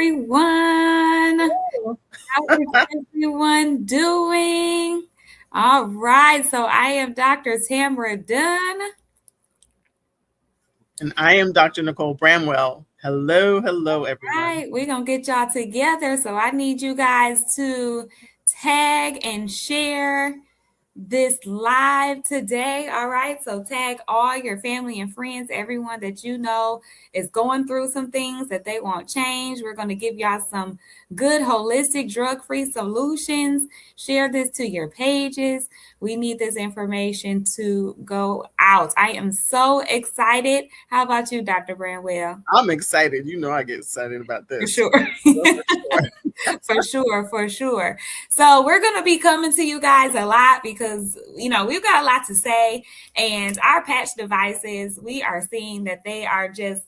everyone. How is everyone doing? All right, so I am Dr. Tamara Dunn. And I am Dr. Nicole Bramwell. Hello, hello, All everyone. right, we're going to get y'all together. So I need you guys to tag and share this live today. All right. So tag all your family and friends, everyone that you know is going through some things that they want change. We're going to give y'all some good, holistic, drug free solutions. Share this to your pages. We need this information to go out. I am so excited. How about you, Dr. Branwell? I'm excited. You know I get excited about For this. sure. For sure, for sure. So we're going to be coming to you guys a lot because, we've got a lot to say. And our patch devices, we are seeing that they are just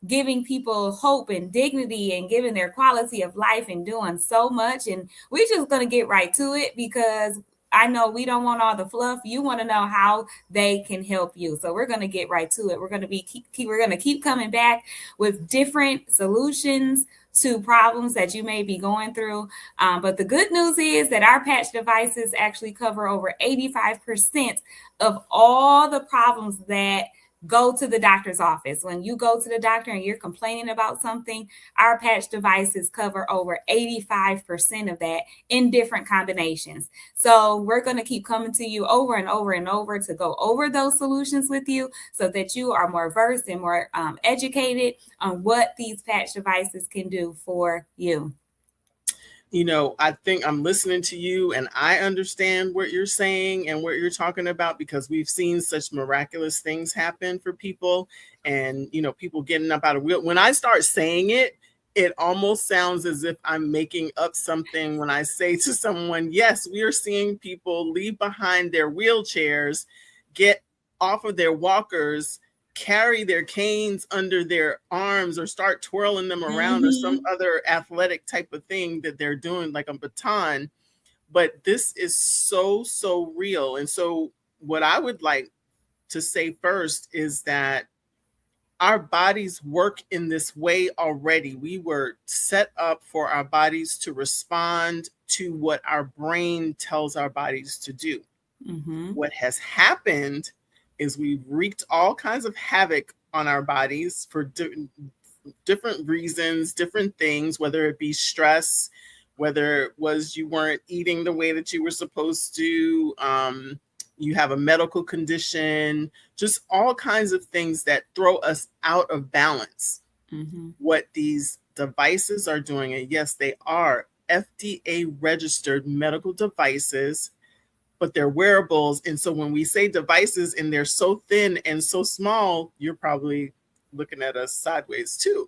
giving people hope and dignity and giving their quality of life and doing so much. And we're just going to get right to it because I know we don't want all the fluff. You want to know how they can help you. So we're going to get right to it. We're going to keep coming back with different solutions to problems that you may be going through. But the good news is that our patch devices actually cover over 85% of all the problems that go to the doctor's office. When you go to the doctor and you're complaining about something, our patch devices cover over 85% of that in different combinations. So we're going to keep coming to you over and over and over to go over those solutions with you so that you are more versed and more educated on what these patch devices can do for you. I think I'm listening to you and I understand what you're saying and what you're talking about because we've seen such miraculous things happen for people and, people getting up out of wheel. When I start saying it, it almost sounds as if I'm making up something when I say to someone, yes, we are seeing people leave behind their wheelchairs, get off of their walkers, carry their canes under their arms or start twirling them around or some other athletic type of thing that they're doing like a baton. But this is so real. And so what I would like to say first is that our bodies work in this way already. We were set up for our bodies to respond to what our brain tells our bodies to do. What has happened is we've wreaked all kinds of havoc on our bodies for different reasons, different things, whether it be stress, whether it was you weren't eating the way that you were supposed to, you have a medical condition, just all kinds of things that throw us out of balance. What these devices are doing, and yes, they are FDA registered medical devices, but they're wearables. And so when we say devices and they're so thin and so small, you're probably looking at us sideways too.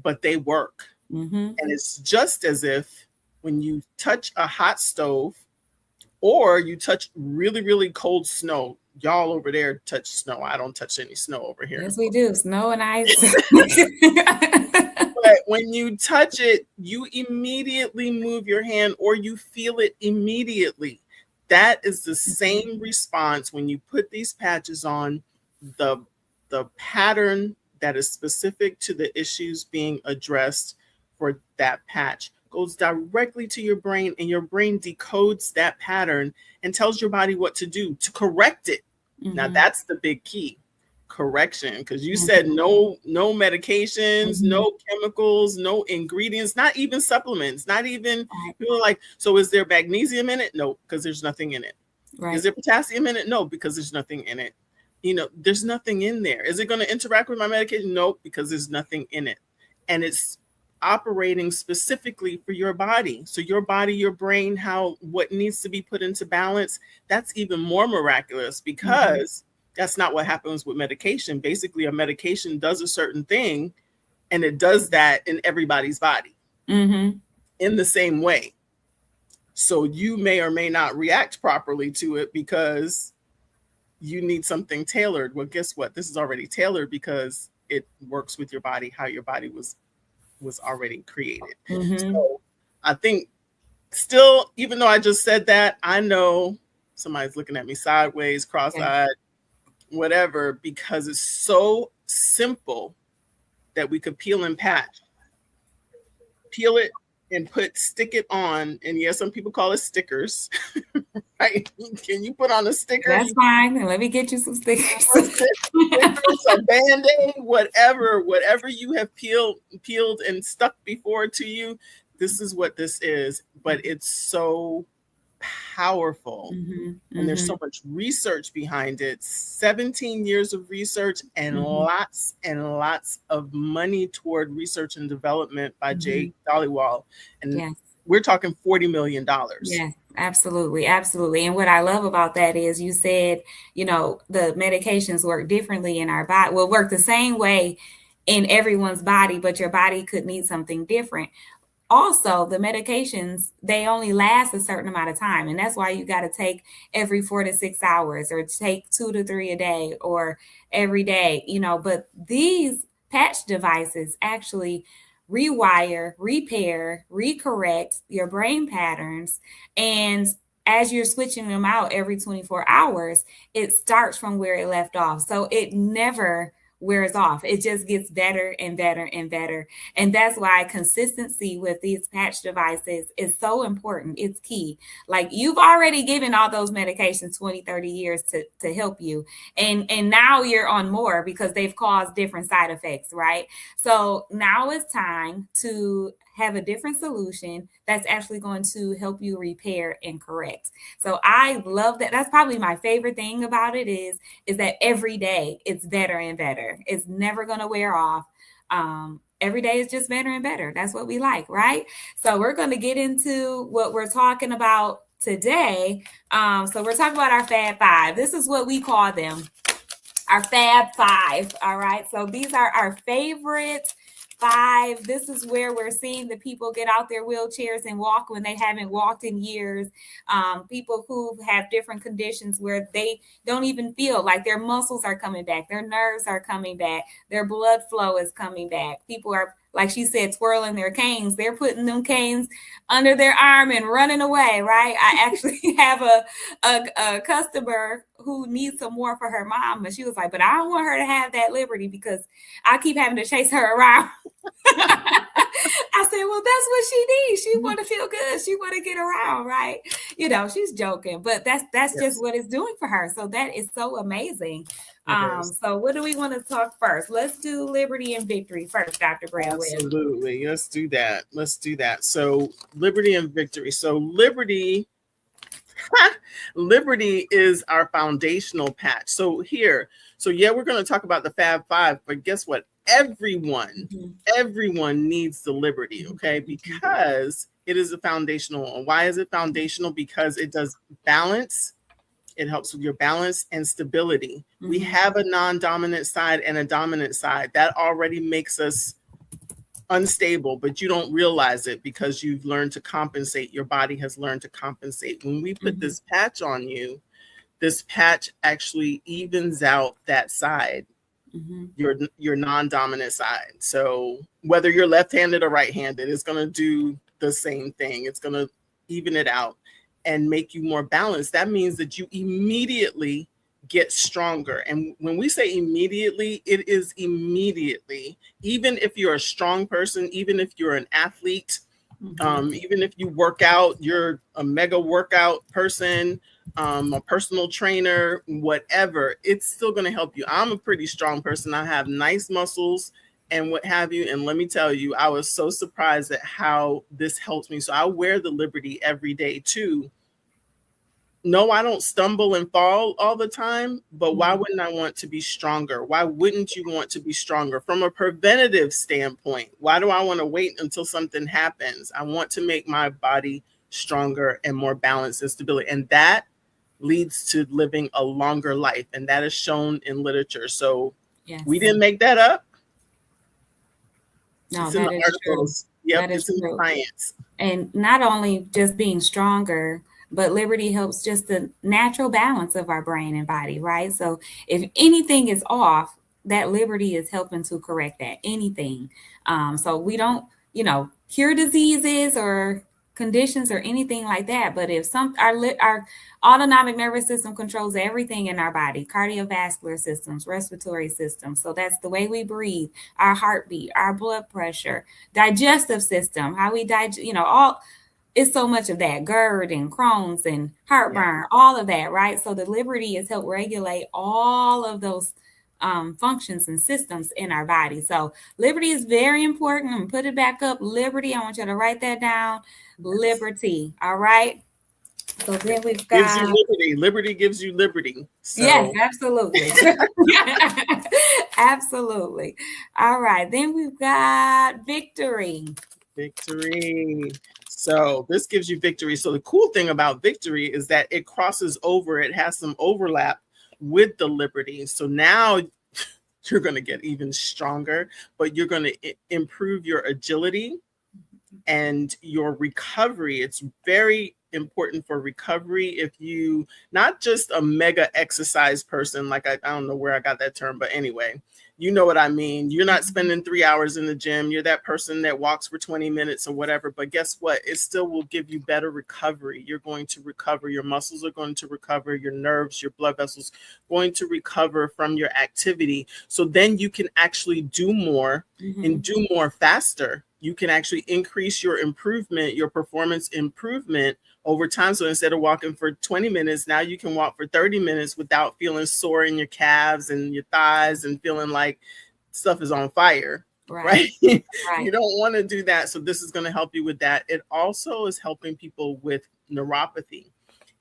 But they work. And it's just as if when you touch a hot stove or you touch really, really cold snow, y'all over there touch snow. I don't touch any snow over here. Yes, we do. Snow and ice. But when you touch it, you immediately move your hand or you feel it immediately. That is the same response when you put these patches on. The pattern that is specific to the issues being addressed for that patch goes directly to your brain, and your brain decodes that pattern and tells your body what to do to correct it. Now that's the big key. Correction, because you said no medications, no chemicals, no ingredients, not even supplements, not even people like, so is there magnesium in it? No, because there's nothing in it. Is there potassium in it? No, because there's nothing in it. There's nothing in there. Is it going to interact with my medication? No, because there's nothing in it. And it's operating specifically for your body. So your body, your brain, what needs to be put into balance, that's even more miraculous because that's not what happens with medication. Basically, a medication does a certain thing, and it does that in everybody's body in the same way. So you may or may not react properly to it because you need something tailored. Well, guess what? This is already tailored because it works with your body, how your body was already created. So I think still, even though I just said that, I know somebody's looking at me sideways, cross-eyed, whatever, because it's so simple that we could peel and patch peel it and stick it on. And yes, some people call it stickers. Right? Can you put on a sticker? That's fine. Let me get you some stickers. Stickers, a Band-Aid, whatever you have peeled and stuck before to you. This is what this is, but it's so powerful. And there's so much research behind it. 17 years of research and lots of money toward research and development by Jay Dhaliwal. And we're talking $40 million. Yes, absolutely. Absolutely. And what I love about that is you said, you know, the medications work differently in our body, will work the same way in everyone's body, but your body could need something different. Also, the medications, they only last a certain amount of time. And that's why you got to take every 4 to 6 hours or take 2 to 3 a day or every day, you know, but these patch devices actually rewire, repair, recorrect your brain patterns. And as you're switching them out every 24 hours, it starts from where it left off. So it never wears off. It just gets better and better and better. And that's why consistency with these patch devices is so important. It's key. Like you've already given all those medications 20, 30 years to help you. And now you're on more because they've caused different side effects, right? So now it's time to have a different solution that's actually going to help you repair and correct. So I love that. That's probably my favorite thing about it is that every day it's better and better. It's never going to wear off. Every day is just better and better. That's what we like, right? So we're going to get into what we're talking about today. So we're talking about our Fab Five. This is what we call them, our Fab Five. All right. So these are our favorite 5. This is where we're seeing the people get out their wheelchairs and walk when they haven't walked in years. People who have different conditions where they don't even feel like their muscles are coming back, their nerves are coming back, their blood flow is coming back. People are, like she said, twirling their canes. They're putting them canes under their arm and running away, right? I actually have a customer who needs some more for her mom. And she was like, but I don't want her to have that liberty because I keep having to chase her around. I said, well, that's what she needs. She want to feel good. She want to get around, right? You know, she's joking, but that's just what it's doing for her. So that is so amazing. So what do we want to talk first? Let's do Liberty and Victory first, Dr. Bradwell. Absolutely. Let's do that. So Liberty and Victory. So Liberty is our foundational patch. So we're going to talk about the Fab Five, but guess what? Everyone needs the Liberty, okay? Because it is a foundational. And why is it foundational? Because it does balance. It helps with your balance and stability. We have a non-dominant side and a dominant side. That already makes us unstable, but you don't realize it because you've learned to compensate. Your body has learned to compensate. When we put this patch on you, this patch actually evens out that side, your non-dominant side. So whether you're left-handed or right-handed, it's going to do the same thing. It's going to even it out and make you more balanced. That means that you immediately get stronger. And when we say immediately, it is immediately. Even if you're a strong person, even if you're an athlete, even if you work out, you're a mega workout person, a personal trainer, whatever, it's still going to help you. I'm a pretty strong person. I have nice muscles and what have you. And let me tell you, I was so surprised at how this helps me. So I wear the Liberty every day too. No, I don't stumble and fall all the time, but why wouldn't I want to be stronger? Why wouldn't you want to be stronger? From a preventative standpoint, why do I want to wait until something happens? I want to make my body stronger and more balanced and stability. And that leads to living a longer life. And that is shown in literature. So we didn't make that up. No, it's in the articles. Yep, it's in science. And not only just being stronger, but Liberty helps just the natural balance of our brain and body, right? So if anything is off, that Liberty is helping to correct that, anything. So we don't, cure diseases or conditions or anything like that. But if our autonomic nervous system controls everything in our body, cardiovascular systems, respiratory systems. So that's the way we breathe, our heartbeat, our blood pressure, digestive system, how we digest, all it's so much of that, GERD and Crohn's and heartburn, all of that, right? So the Liberty has helped regulate all of those functions and systems in our body. So Liberty is very important. I'm put it back up. Liberty. I want you to write that down. Liberty. All right. So then we've got gives you liberty. Liberty gives you liberty. So. Yes, absolutely. Absolutely. All right. Then we've got victory. Victory. So this gives you victory. So the cool thing about victory is that it crosses over. It has some overlap with the liberty. So now you're going to get even stronger, but you're going to improve your agility and your recovery. It's very important for recovery. If you not just a mega exercise person, like I don't know where I got that term, but anyway, you know what I mean. You're not spending 3 hours in the gym. You're that person that walks for 20 minutes or whatever. But guess what? It still will give you better recovery. You're going to recover. Your muscles are going to recover. Your nerves, your blood vessels going to recover from your activity. So then you can actually do more and do more faster. You can actually increase your improvement, your performance improvement over time. So instead of walking for 20 minutes, now you can walk for 30 minutes without feeling sore in your calves and your thighs and feeling like stuff is on fire, right? You don't want to do that. So this is going to help you with that. It also is helping people with neuropathy.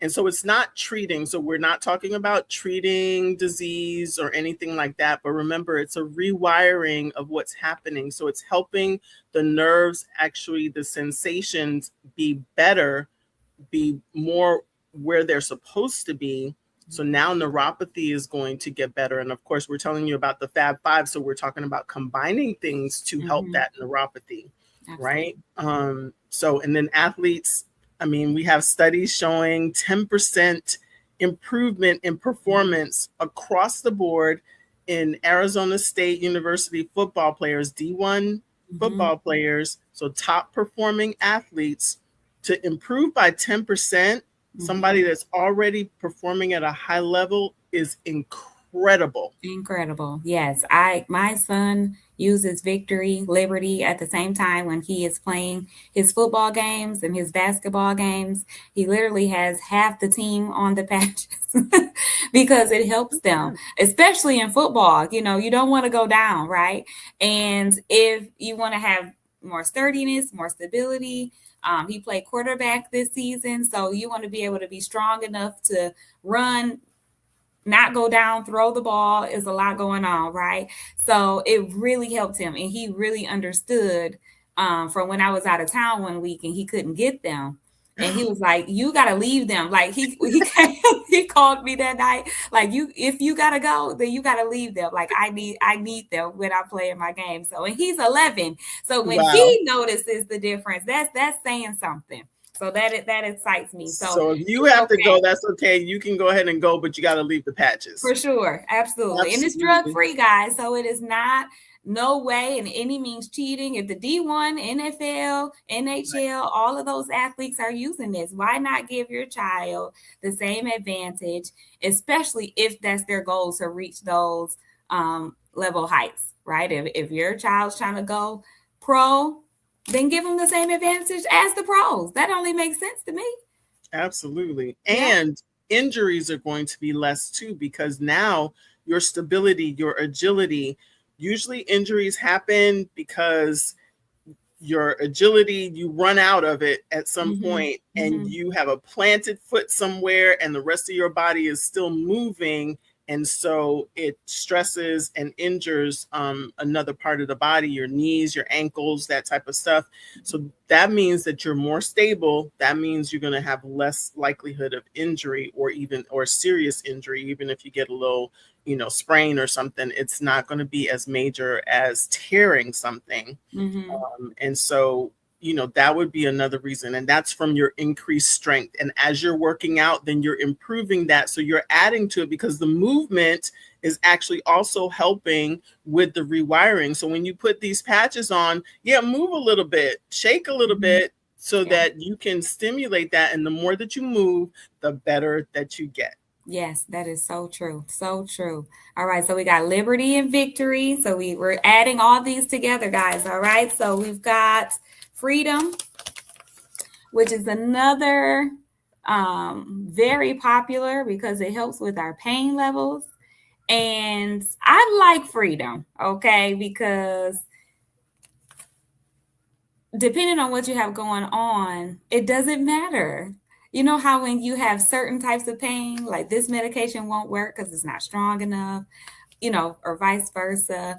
And so it's not treating. So we're not talking about treating disease or anything like that. But remember, it's a rewiring of what's happening. So it's helping the nerves, actually, the sensations be better, be more where they're supposed to be. So now neuropathy is going to get better. And of course, we're telling you about the Fab Five. So we're talking about combining things to help that neuropathy, right? So, and then athletes, I mean, we have studies showing 10% improvement in performance across the board in Arizona State University football players, D1 football players. So top performing athletes to improve by 10%, somebody that's already performing at a high level is incredible. Incredible. Yes. My son uses Victory, Liberty at the same time when he is playing his football games and his basketball games. He literally has half the team on the patches because it helps them, especially in football. You don't want to go down, right? And if you want to have more sturdiness, more stability, he played quarterback this season, so you want to be able to be strong enough to run, not go down, throw the ball. Is a lot going on, right? So it really helped him, and he really understood from when I was out of town one week and he couldn't get them. And he was like, "You got to leave them." Like he called me that night. Like, if you got to go, then you got to leave them. Like, I need them when I play in my game. So, and he's 11. So when he notices the difference, that's saying something. So that excites me. So if you have to go, that's okay. You can go ahead and go, but you got to leave the patches. For sure. Absolutely. And it's drug-free, guys. So it is not, no way in any means cheating. If the D1, NFL, NHL, all of those athletes are using this, why not give your child the same advantage, especially if that's their goal, to reach those level heights, right? If your child's trying to go pro, then give them the same advantage as the pros. That only makes sense to me. Absolutely. And injuries are going to be less too, because now your stability, your agility, usually injuries happen because your agility, you run out of it at some point, and you have a planted foot somewhere and the rest of your body is still moving. And so it stresses and injures another part of the body, your knees, your ankles, that type of stuff. So that means that you're more stable. That means you're going to have less likelihood of injury or serious injury. Even if you get a little, sprain or something, it's not going to be as major as tearing something. And so, that would be another reason. And that's from your increased strength. And as you're working out, then you're improving that. So you're adding to it, because the movement is actually also helping with the rewiring. So when you put these patches on, move a little bit, shake a little bit, so that you can stimulate that. And the more that you move, the better that you get. Yes, that is so true. So true. All right. So we got liberty and victory. So we're adding all these together, guys. All right. So we've got freedom, which is another very popular because it helps with our pain levels. And I like freedom, okay, because depending on what you have going on, it doesn't matter. You know how when you have certain types of pain, like this medication won't work because it's not strong enough, or vice versa.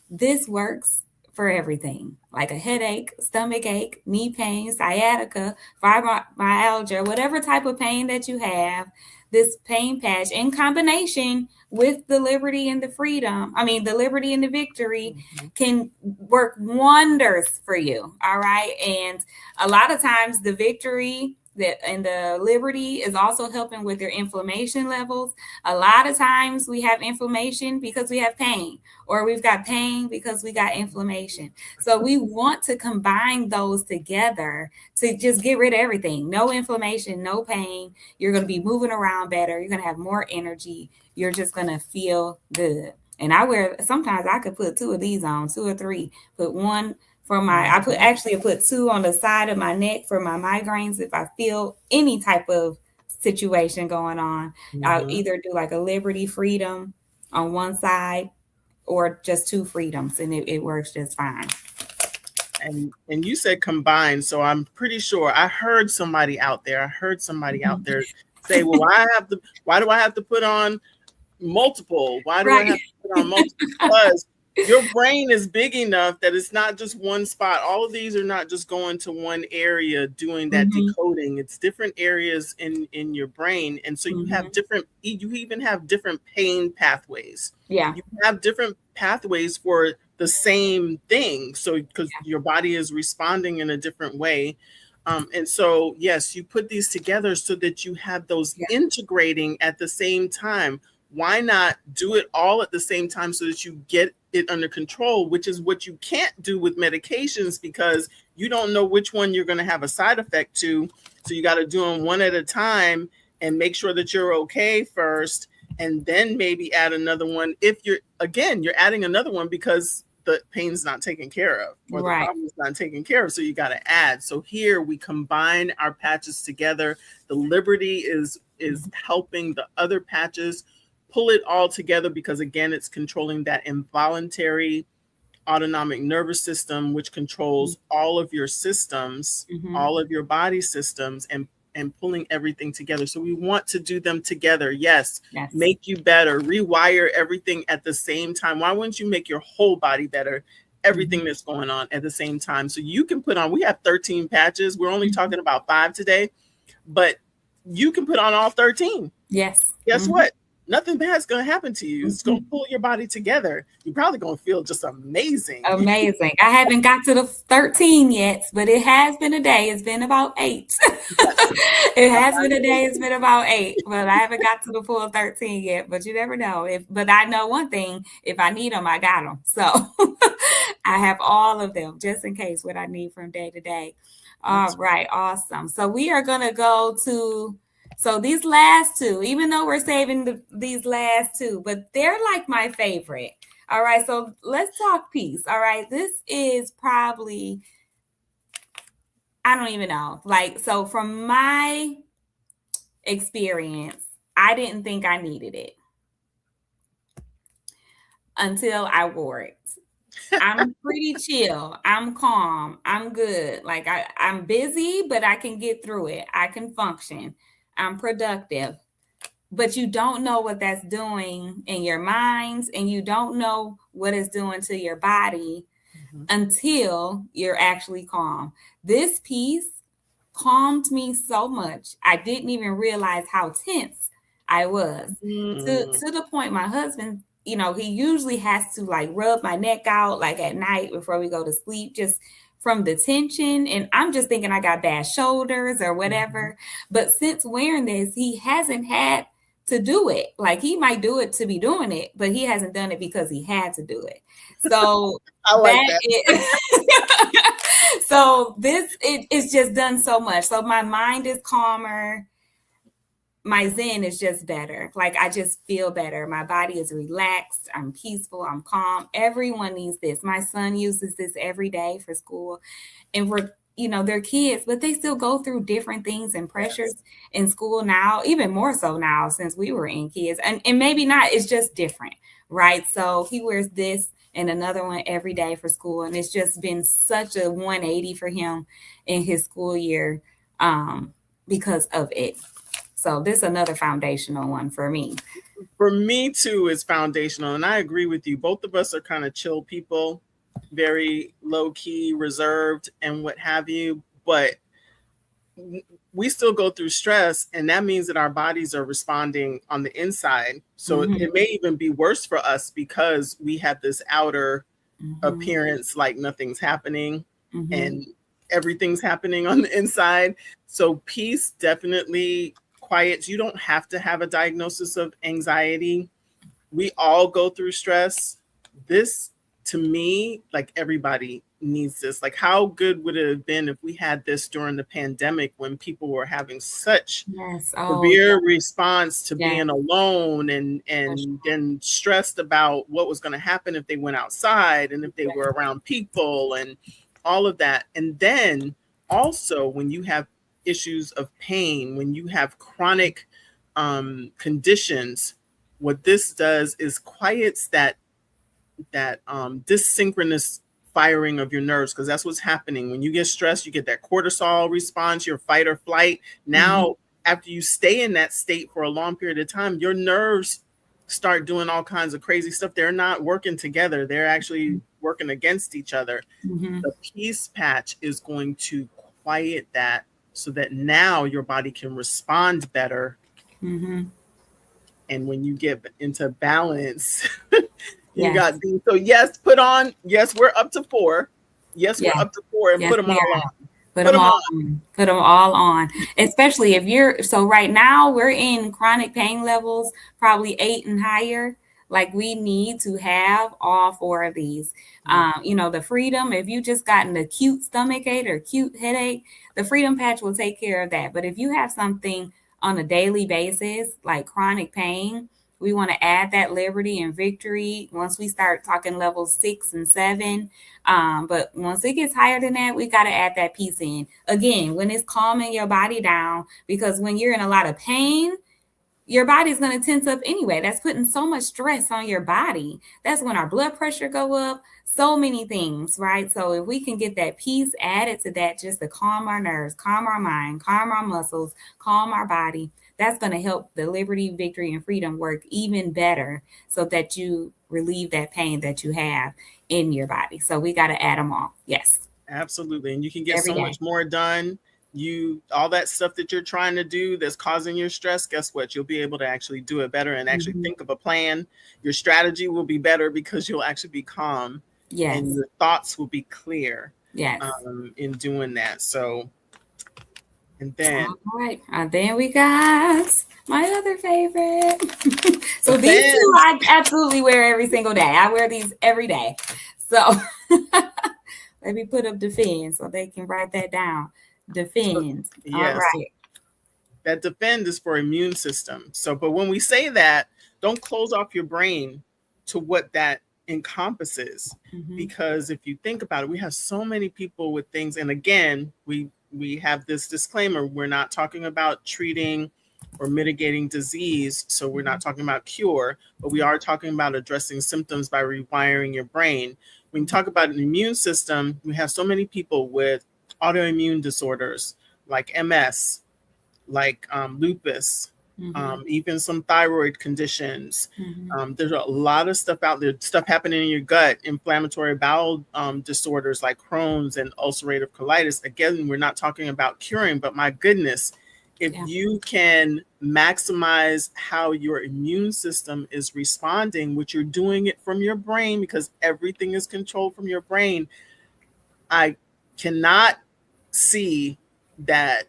This works for everything, like a headache, stomach ache, knee pain, sciatica, fibromyalgia, whatever type of pain that you have. This pain patch in combination with the liberty and the the liberty and the victory can work wonders for you. All right. And a lot of times the victory and the liberty is also helping with your inflammation levels. A lot of times we have inflammation because we have pain, or we've got pain because we got inflammation. So we want to combine those together to just get rid of everything. No inflammation, no pain. You're going to be moving around better. You're going to have more energy. You're just going to feel good. And sometimes I could put 2 of these on, 2 or 3, put one for I put 2 on the side of my neck for my migraines. If I feel any type of situation going on, I'll either do like a liberty freedom on one side or just 2 freedoms, and it works just fine. And you said combined, so I'm pretty sure I heard somebody out there say, well, why do I have to put on multiple? Why do I have to put on multiple? Because your brain is big enough that it's not just one spot. All of these are not just going to one area doing that decoding. It's different areas in your brain. And so you even have different pain pathways. Yeah. You have different pathways for the same thing. So because your body is responding in a different way. And so, yes, you put these together so that you have those integrating at the same time. Why not do it all at the same time so that you get it under control, which is what you can't do with medications because you don't know which one you're going to have a side effect to. So you got to do them one at a time and make sure that you're okay first, and then maybe add another one. If you're adding another one because the pain's not taken care of or the problem's not taken care of. So you got to add. So here we combine our patches together. The liberty is helping the other patches pull it all together because, again, it's controlling that involuntary autonomic nervous system, which controls all of your systems, all of your body systems, and pulling everything together. So we want to do them together. Yes. Make you better, rewire everything at the same time. Why wouldn't you make your whole body better? Everything that's going on at the same time. So you can put on, we have 13 patches. We're only talking about 5 today, but you can put on all 13. Yes. Guess what? Nothing bad's going to happen to you. It's going to pull your body together. You're probably going to feel just amazing. Amazing. I haven't got to the 13 yet, but it has been a day. It's been about 8. It has been a day. It's been about 8, but I haven't got to the full 13 yet, but you never know. But I know one thing, if I need them, I got them. So I have all of them just in case what I need from day to day. All right. Awesome. So we are going to go to these last 2, even though we're saving these last 2, but they're like my favorite. All right. So let's talk peace. All right. This is probably, I don't even know. So from my experience, I didn't think I needed it until I wore it. I'm pretty chill. I'm calm. I'm good. I'm busy, but I can get through it. I can function. I'm productive, but you don't know what that's doing in your minds, and you don't know what it's doing to your body until you're actually calm. This piece calmed me so much. I didn't even realize how tense I was to the point my husband, he usually has to rub my neck out at night before we go to sleep, just from the tension. And I'm just thinking I got bad shoulders or whatever. But since wearing this, he hasn't had to do it. He might do it to be doing it, but he hasn't done it because he had to do it. So So it's just done so much. So my mind is calmer. My zen is just better. Like I just feel better. My body is relaxed. I'm peaceful. I'm calm. Everyone needs this. My son uses this every day for school. And they're kids, but they still go through different things and pressures Yes. in school now, even more so now since we were in kids. And maybe not, it's just different, right? So he wears this and another one every day for school. And it's just been such a 180 for him in his school year because of it. So this is another foundational one for me. For me too, it's foundational. And I agree with you. Both of us are kind of chill people, very low key, reserved, and what have you. But we still go through stress, and that means that our bodies are responding on the inside. So it may even be worse for us because we have this outer appearance like nothing's happening and everything's happening on the inside. So peace definitely quiets. You don't have to have a diagnosis of anxiety. We all go through stress. This, to me, like everybody needs this. Like, how good would it have been if we had this during the pandemic when people were having such severe response to being alone and then stressed about what was going to happen if they went outside and if they were around people and all of that. And then also when you have issues of pain, when you have chronic conditions, what this does is quiets that dysynchronous firing of your nerves, because that's what's happening when you get stressed. You get that cortisol response, your fight or flight. Now after you stay in that state for a long period of time, your nerves start doing all kinds of crazy stuff. They're not working together, they're actually working against each other. The peace patch is going to quiet that so that now your body can respond better. And when you get into balance, you got these. So yes, put on. Yes, we're up to 4. Yes, we're up to 4, and put them all on. Put them all on. Put them all on. Especially if you're, so right now we're in chronic pain levels, probably 8 and higher. Like we need to have all 4 of these. The Freedom, if you just got an acute stomach ache or acute headache, the Freedom patch will take care of that. But if you have something on a daily basis, like chronic pain, we want to add that Liberty and Victory once we start talking levels 6 and 7. But once it gets higher than that, we got to add that piece in. Again, when it's calming your body down, because when you're in a lot of pain, your body's going to tense up anyway. That's putting so much stress on your body. That's when our blood pressure go up. So many things, right? So if we can get that piece added to that, just to calm our nerves, calm our mind, calm our muscles, calm our body, that's going to help the Liberty, Victory, and Freedom work even better so that you relieve that pain that you have in your body. So we got to add them all. Yes. Absolutely. And you can get so much more done. All that stuff that you're trying to do that's causing your stress, guess what? You'll be able to actually do it better and actually think of a plan. Your strategy will be better because you'll actually be calm. Yes. And your thoughts will be clear. Yes. In doing that. So, and then. All right. Then we got my other favorite. So these 2 I absolutely wear every single day. I wear these every day. So let me put up Defend so they can write that down. Defend. Yes. All right. That Defend is for immune system. So, but when we say that, don't close off your brain to what that encompasses, because if you think about it, we have so many people with things. And again, we have this disclaimer: we're not talking about treating or mitigating disease. So we're not talking about cure, but we are talking about addressing symptoms by rewiring your brain. When you talk about an immune system, we have so many people with autoimmune disorders like MS, like lupus, even some thyroid conditions. There's a lot of stuff out there, stuff happening in your gut, inflammatory bowel disorders like Crohn's and ulcerative colitis. Again, we're not talking about curing, but my goodness, if you can maximize how your immune system is responding, which you're doing it from your brain, because everything is controlled from your brain, I cannot see that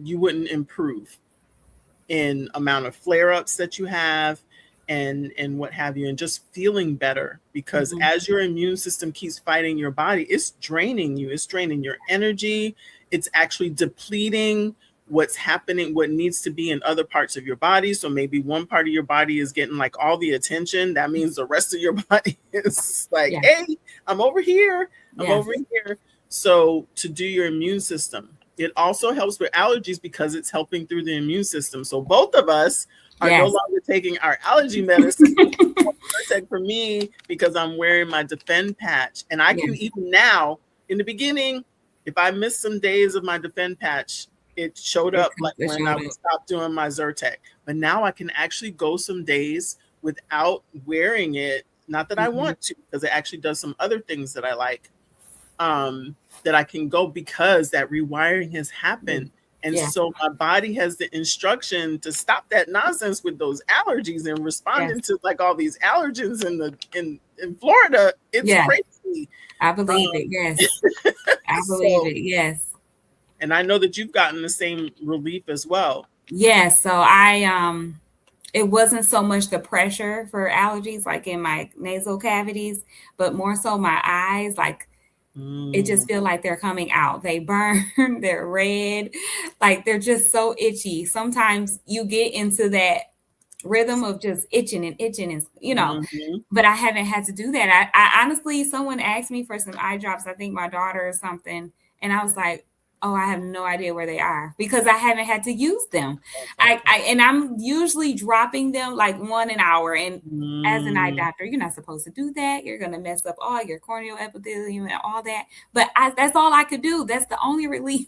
you wouldn't improve in amount of flare-ups that you have, and what have you, and just feeling better, because Mhm. as your immune system keeps fighting your body, it's draining you, it's draining your energy, it's actually depleting what's happening, what needs to be in other parts of your body. So maybe one part of your body is getting like all the attention, that means the rest of your body is like, Yeah. hey, I'm over here, I'm Yeah. over here. So to do your immune system, it also helps with allergies because it's helping through the immune system. So both of us are no Yes. longer taking our allergy medicine. Zyrtec for me, because I'm wearing my Defend patch, and I can Yes. even now. In the beginning, if I missed some days of my Defend patch, it showed up like It when I showed would up. stop doing my Zyrtec. But now I can actually go some days without wearing it. Not that I Mhm. want to, because it actually does some other things that I like. That I can go because that rewiring has happened. And Yeah. so my body has the instruction to stop that nonsense with those allergies and responding Yes. to like all these allergens in Florida. It's Yeah. crazy. I believe it. Yes. I believe So, it. Yes. and I know that you've gotten the same relief as well. Yes. So it wasn't so much the pressure for allergies like in my nasal cavities, but more so my eyes, like it just feel like they're coming out. They burn, they're red, like they're just so itchy. Sometimes you get into that rhythm of just itching and Mhm. but I haven't had to do that. I honestly, someone asked me for some eye drops, I think my daughter or something, and I was like, oh, I have no idea where they are because I haven't had to use them. That's awesome. And I'm usually dropping them like 1 an hour. And as an eye Mm. doctor, you're not supposed to do that. You're gonna mess up all your corneal epithelium and all that. But that's all I could do. That's the only relief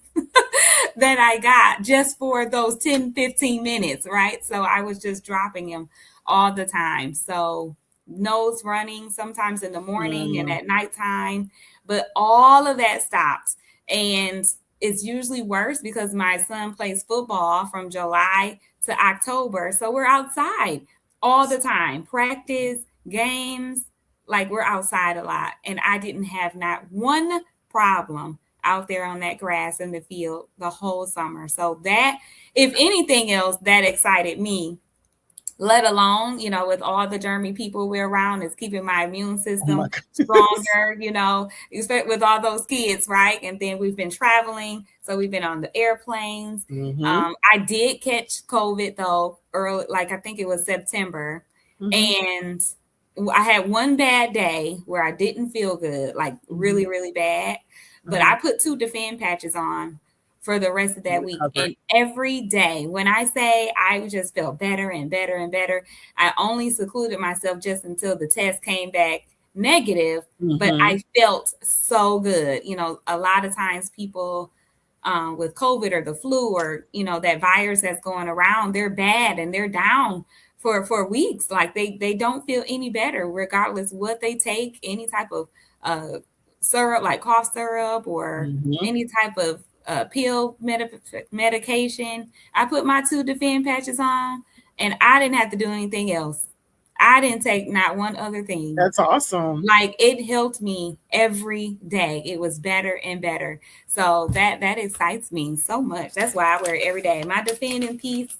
that I got just for those 10, 15 minutes, right? So I was just dropping them all the time. So nose running sometimes in the morning and Mm. at nighttime, but all of that stopped. And it's usually worse because my son plays football from July to October. So we're outside all the time, practice, games, like we're outside a lot. And I didn't have not one problem out there on that grass in the field the whole summer. So that, if anything else, that excited me, let alone, with all the germy people we're around, is keeping my immune Oh my system goodness. stronger, expect with all those kids, right? And then we've been traveling. So we've been on the airplanes. Mm-hmm. I did catch COVID though, early, like I think it was September. Mm-hmm. And I had one bad day where I didn't feel good, like really, really bad. But I put 2 Defend patches on for the rest of that week. Recovered. And every day, when I say I just felt better and better and better, I only secluded myself just until the test came back negative, but Mm-hmm. I felt so good. A lot of times people with COVID or the flu or, that virus that's going around, they're bad and they're down for weeks. Like they don't feel any better, regardless what they take, any type of syrup, like cough syrup or Mm-hmm. any type of pill medication. I put my 2 Defend patches on and I didn't have to do anything else. I didn't take not one other thing. That's awesome. Like it helped me every day. It was better and better. So that excites me so much. That's why I wear it every day. My Defending piece,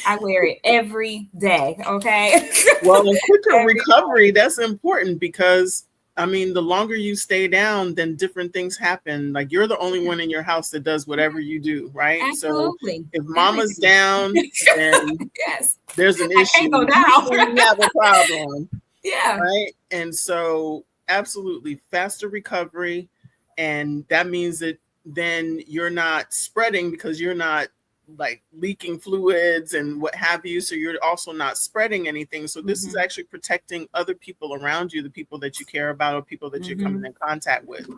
I wear it every day. Okay. Well, in quicker Every recovery, that's important because I mean, the longer you stay down, then different things happen. Like you're the only one in your house that does whatever you do, right? So Absolutely. if mama's Everything. down, then Yes. there's an I can't issue. go down. You have a problem, Yeah. right? And so absolutely faster recovery. And that means that then you're not spreading because you're not like leaking fluids and what have you. So you're also not spreading anything. So this is actually protecting other people around you, the people that you care about or people that you're coming in contact with.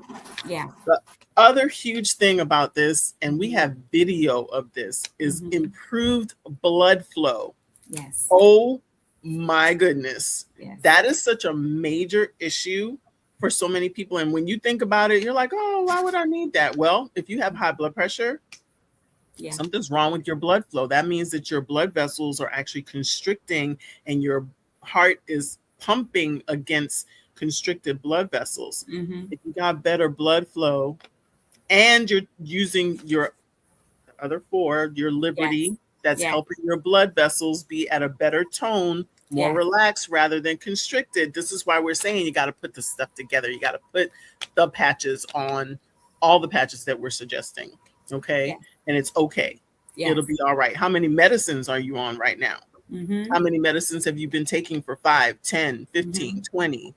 Yeah. The other huge thing about this, and we have video of this, is improved blood flow. Yes. Oh my goodness. Yes. That is such a major issue for so many people. And when you think about it, you're like, oh, why would I need that? Well, if you have high blood pressure, something's wrong with your blood flow. That means that your blood vessels are actually constricting and your heart is pumping against constricted blood vessels. If you got better blood flow and you're using your other 4, your Liberty, that's helping your blood vessels be at a better tone more relaxed rather than constricted. This is why we're saying you got to put the stuff together. You got to put the patches on, all the patches that we're suggesting. Okay. And it's okay. It'll be all right. How many medicines are you on right now? How many medicines have you been taking for 5, 10, 15, 20,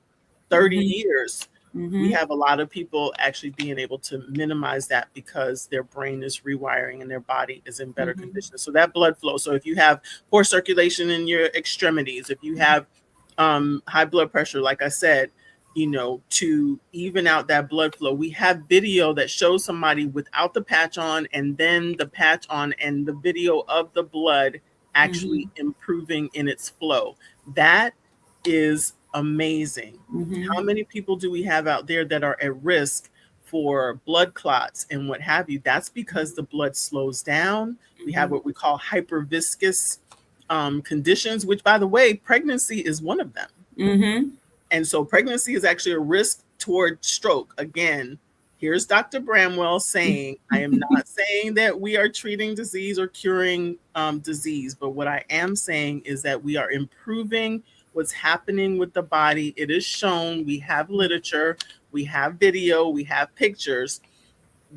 30 years? We have a lot of people actually being able to minimize that because their brain is rewiring and their body is in better condition. So that blood flow. So if you have poor circulation in your extremities, if you have high blood pressure, like I said, you know, to even out that blood flow, we have video that shows somebody without the patch on and then the patch on, and the video of the blood actually improving in its flow. That is amazing. How many people do we have out there that are at risk for blood clots and what have you? That's because the blood slows down. We have what we call hyperviscous conditions, which, by the way, pregnancy is one of them. And so pregnancy is actually a risk toward stroke. Again, here's Dr. Bramwell saying, I am not saying that we are treating disease or curing disease, but what I am saying is that we are improving what's happening with the body. It is shown. We have literature, we have video, we have pictures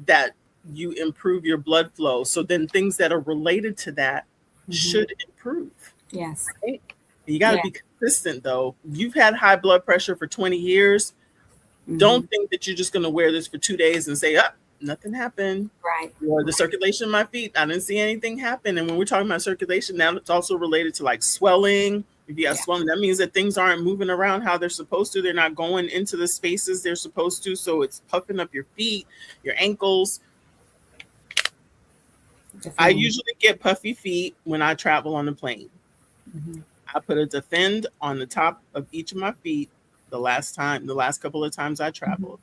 that you improve your blood flow. So then things that are related to that should improve. Yes. Right? You got to be consistent, though. You've had high blood pressure for 20 years. Don't think that you're just going to wear this for 2 days and say, nothing happened. Right. Or the circulation in my feet, I didn't see anything happen. And when we're talking about circulation, now it's also related to like swelling. If you have swelling, that means that things aren't moving around how they're supposed to. They're not going into the spaces they're supposed to. So it's puffing up your feet, your ankles. I usually get puffy feet when I travel on the plane. I put a Defend on the top of each of my feet the last couple of times I traveled.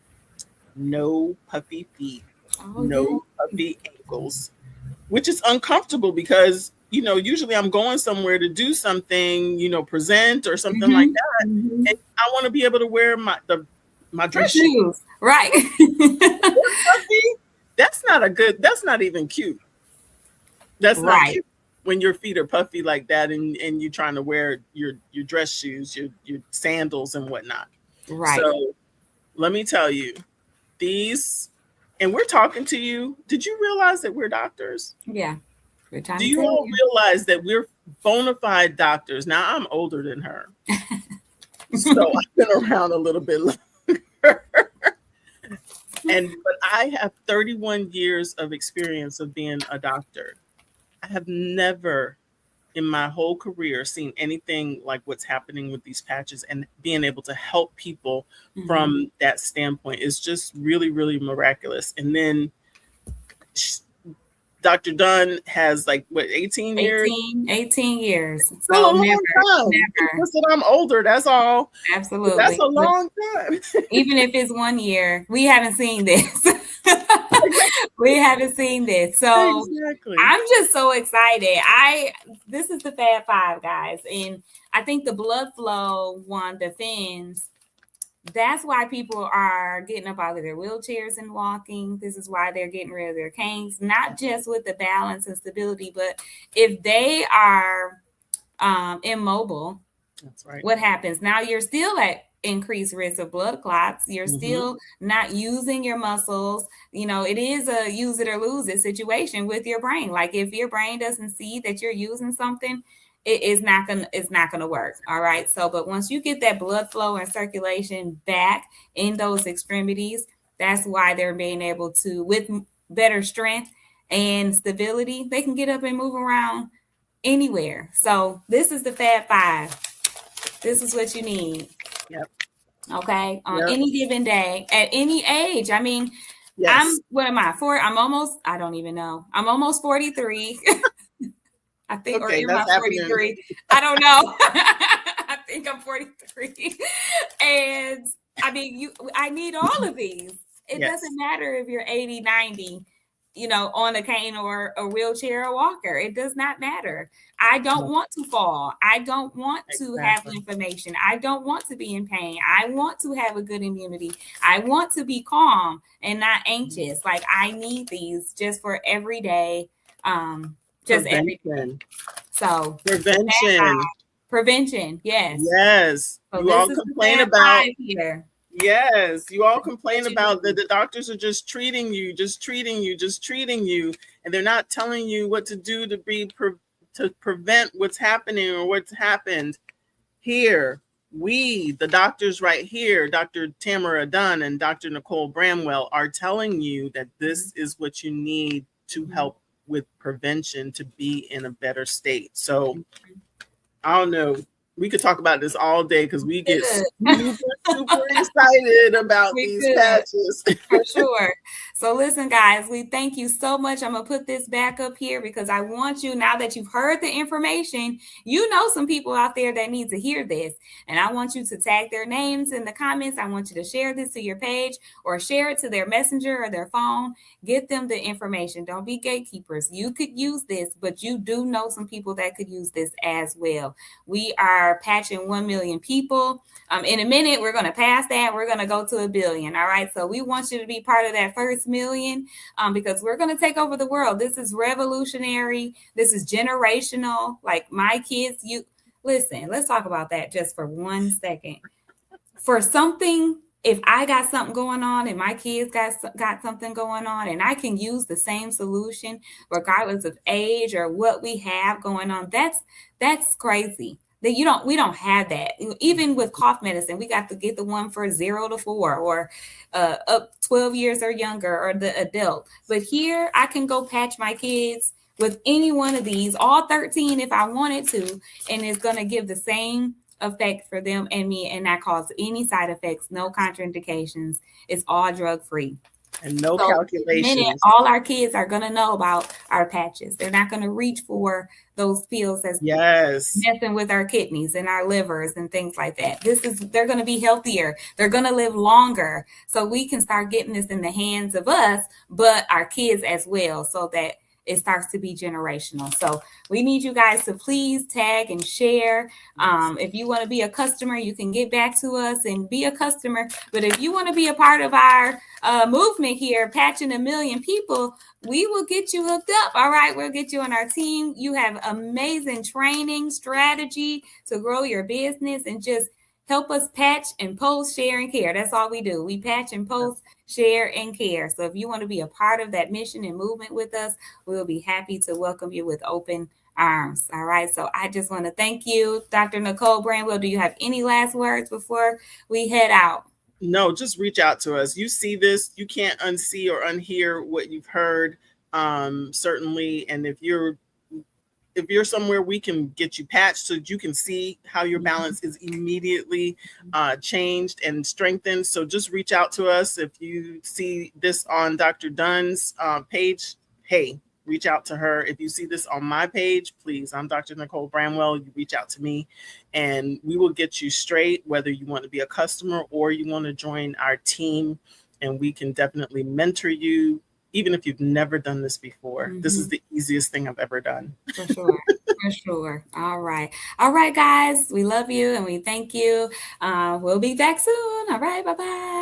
No puffy feet, no puffy ankles, which is uncomfortable because, you know, usually I'm going somewhere to do something, you know, present or something like that. And I want to be able to wear my dress shoes. Right. That's not even cute. That's not cute when your feet are puffy like that and you're trying to wear your dress shoes, your sandals and whatnot. Right. So let me tell you, and we're talking to you. Did you realize that we're doctors? Yeah. Do you all realize that we're bona fide doctors? Now I'm older than her. So I've been around a little bit longer. But I have 31 years of experience of being a doctor. I have never in my whole career seen anything like what's happening with these patches, and being able to help people from that standpoint is just really, really miraculous. And then Dr. Dunn has 18 years? 18 years. So never. Just that I'm older, that's all. Absolutely. That's a long time. Even if it's 1 year, we haven't seen this. We haven't seen this. So I'm just so excited. This is the Fab Five, guys. And I think the blood flow one defends. That's why people are getting up out of their wheelchairs and walking. This is why they're getting rid of their canes, not just with the balance and stability, but if they are immobile, that's right. What happens? Now you're still at increased risk of blood clots. You're still not using your muscles. You know, it is a use it or lose it situation with your brain. Like if your brain doesn't see that you're using something, it's not gonna work. All right. So, but once you get that blood flow and circulation back in those extremities, that's why they're being able to, with better strength and stability, they can get up and move around anywhere. So this is the Fab Five. This is what you need. Yep. Okay. On any given day, at any age. I mean, what am I? I'm almost 43. I think, or am I 43? I don't know. I think I'm 43. And I mean, I need all of these. It doesn't matter if you're 80, 90, you know, on a cane or a wheelchair or walker. It does not matter. I don't want to fall. I don't want to have inflammation. I don't want to be in pain. I want to have a good immunity. I want to be calm and not anxious. Like I need these just for every day. Just everything. So prevention. Prevention. Yes. Yes. So You all this is the complain bad about, vibe here. yes, you all complain What you about that need. the doctors are just treating you, just treating you, just treating you, and they're not telling you what to do to to prevent what's happening or what's happened. Here, we, the doctors right here, Dr. Tamara Dunn and Dr. Nicole Bramwell, are telling you that this is what you need to help with prevention to be in a better state. So I don't know. We could talk about this all day because we get super excited about We these could. patches. For sure. So listen, guys, we thank you so much. I'm going to put this back up here because I want you, now that you've heard the information, you know some people out there that need to hear this. And I want you to tag their names in the comments. I want you to share this to your page or share it to their messenger or their phone. Get them the information. Don't be gatekeepers. You could use this, but you do know some people that could use this as well. We are patching 1 million people. In a minute, we're going to pass that. We're going to go to 1 billion. All right. So we want you to be part of that first million because we're going to take over the world. This is revolutionary. This is generational. Like my kids, you listen, let's talk about that just for 1 second. For something, if I got something going on and my kids got something going on and I can use the same solution regardless of age or what we have going on, that's crazy. That we don't have that. Even with cough medicine, we got to get the one for 0 to 4 or up 12 years or younger or the adult. But here I can go patch my kids with any one of these, all 13 if I wanted to, and it's going to give the same effect for them and me and not cause any side effects, no contraindications. It's all drug free. And no calculations. All our kids are going to know about our patches. They're not going to reach for those pills that's messing with our kidneys and our livers and things like that. They're going to be healthier. They're going to live longer. So we can start getting this in the hands of us, but our kids as well, so that it starts to be generational. So we need you guys to please tag and share. If you want to be a customer, you can get back to us and be a customer. But if you want to be a part of our movement here, patching 1 million people, we will get you hooked up. All right. We'll get you on our team. You have amazing training strategy to grow your business and just help us patch and post, share, and care. That's all we do. We patch and post, share, and care. So if you want to be a part of that mission and movement with us, we'll be happy to welcome you with open arms. All right. So I just want to thank you, Dr. Nicole Bramwell. Do you have any last words before we head out? No, just reach out to us. You see this, you can't unsee or unhear what you've heard, certainly. And if you're somewhere, we can get you patched so you can see how your balance is immediately changed and strengthened. So just reach out to us. If you see this on Dr. Dunn's page, hey, reach out to her. If you see this on my page, please, I'm Dr. Nicole Bramwell. You reach out to me and we will get you straight, whether you want to be a customer or you want to join our team, and we can definitely mentor you. Even if you've never done this before, this is the easiest thing I've ever done. For sure. For sure. All right. All right, guys. We love you and we thank you. We'll be back soon. All right. Bye-bye.